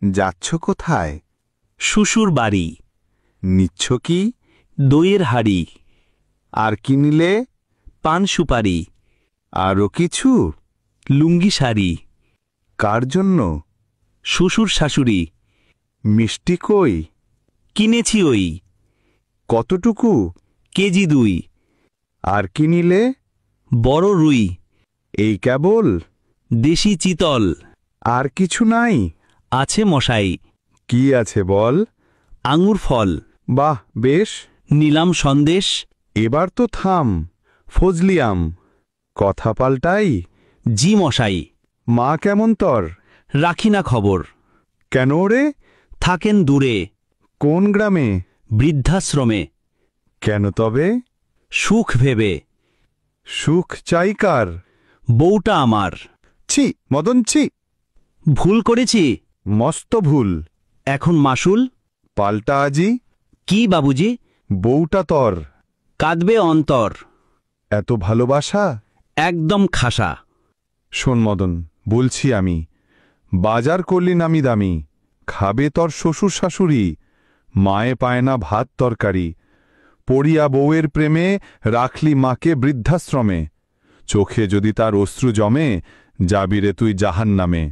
যাচ্ছ কোথায়? শ্বশুর বাড়ি। নিচ্ছ কি? দইয়ের হাড়ি। আর কি নিলে? পান সুপারি। আরও কিছু? লুঙ্গি শাড়ি। কার জন্য? শ্বশুর শাশুড়ি। মিষ্টি কই? কিনেছি ওই। কতটুকু? কেজি 2। আর কি নিলে? বড় রুই। এই কেবল? দেশি চিতল। আর কিছু নাই? আছে মশাই। কি আছে বল? আঙুর ফল। বাহ, বেশ। নিলাম সন্দেশ। এবার তো থাম, ফজলিয়াম। কথা পাল্টাই। জি মশাই। মা কেমন তর? রাখি না খবর। কেন রে? থাকেন দূরে। কোন গ্রামে? বৃদ্ধাশ্রমে। কেন তবে? সুখ ভেবে। সুখ চাই কার? বউটা আমার। ছি মদন, ছি। ভুল করেছি। মস্ত ভুল। এখন মাসুল? পাল্টা আজি। কি বাবুজি? বউটা তর। কাঁদবে অন্তর। এত ভালোবাসা? একদম খাসা। শোন মদন, বলছি আমি, বাজার করলি নামি দামি, খাবে তোর শ্বশুর শাশুড়ি, মায়ে পায় না ভাত তরকারি, পড়িয়া বউয়ের প্রেমে রাখলি মাকে বৃদ্ধাশ্রমে, চোখে যদি তার অশ্রু জমে, যাবি রে তুই জাহান্নামে।